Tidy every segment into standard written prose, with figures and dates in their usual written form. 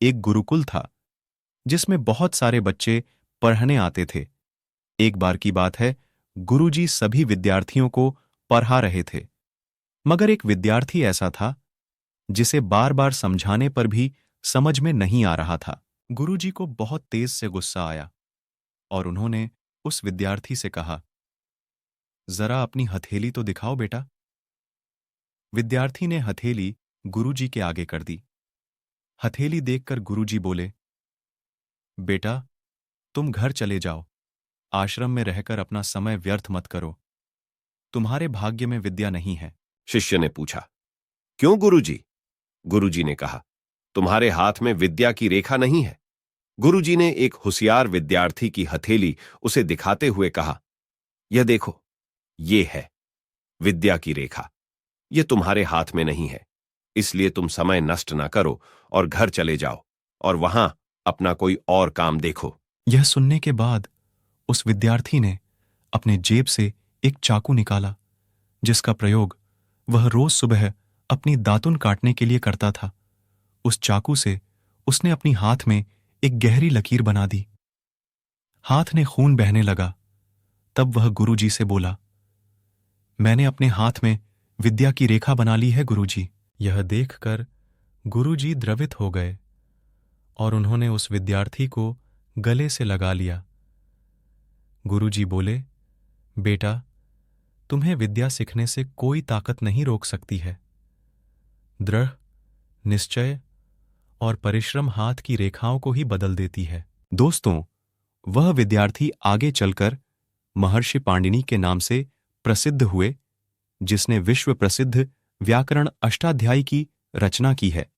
एक गुरुकुल था जिसमें बहुत सारे बच्चे पढ़ने आते थे। एक बार की बात है, गुरुजी सभी विद्यार्थियों को पढ़ा रहे थे, मगर एक विद्यार्थी ऐसा था जिसे बार बार समझाने पर भी समझ में नहीं आ रहा था। गुरुजी को बहुत तेज से गुस्सा आया और उन्होंने उस विद्यार्थी से कहा, जरा अपनी हथेली तो दिखाओ बेटा। विद्यार्थी ने हथेली गुरुजी के आगे कर दी। हथेली देखकर गुरुजी बोले, बेटा, तुम घर चले जाओ। आश्रम में रहकर अपना समय व्यर्थ मत करो। तुम्हारे भाग्य में विद्या नहीं है। शिष्य ने पूछा, क्यों गुरुजी? गुरुजी ने कहा, तुम्हारे हाथ में विद्या की रेखा नहीं है। गुरुजी ने एक होशियार विद्यार्थी की हथेली उसे दिखाते हुए कहा, यह देखो, ये है विद्या की रेखा। यह तुम्हारे हाथ में नहीं है, इसलिए तुम समय नष्ट ना करो और घर चले जाओ और वहां अपना कोई और काम देखो। यह सुनने के बाद उस विद्यार्थी ने अपने जेब से एक चाकू निकाला, जिसका प्रयोग वह रोज सुबह अपनी दातुन काटने के लिए करता था। उस चाकू से उसने अपनी हाथ में एक गहरी लकीर बना दी। हाथ ने खून बहने लगा। तब वह गुरुजी से बोला, मैंने अपने हाथ में विद्या की रेखा बना ली है गुरुजी। यह देखकर गुरुजी द्रवित हो गए और उन्होंने उस विद्यार्थी को गले से लगा लिया। गुरुजी बोले, बेटा, तुम्हें विद्या सीखने से कोई ताकत नहीं रोक सकती है। दृढ़, निश्चय और परिश्रम हाथ की रेखाओं को ही बदल देती है। दोस्तों, वह विद्यार्थी आगे चलकर महर्षि पाणिनि के नाम से प्रसिद्ध हुए, जिसने विश्व प्रसिद्ध व्याकरण अष्टाध्यायी की रचना की है।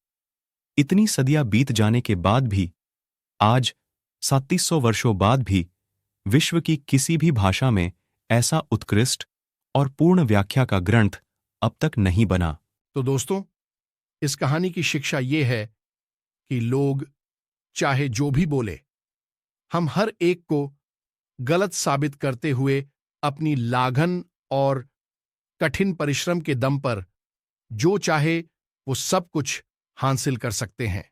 इतनी सदियां बीत जाने के बाद भी आज 3700 वर्षों बाद भी विश्व की किसी भी भाषा में ऐसा उत्कृष्ट और पूर्ण व्याख्या का ग्रंथ अब तक नहीं बना। तो दोस्तों, इस कहानी की शिक्षा यह है कि लोग चाहे जो भी बोले, हम हर एक को गलत साबित करते हुए अपनी लागन और कठिन परिश्रम के दम पर जो चाहे वो सब कुछ हासिल कर सकते हैं।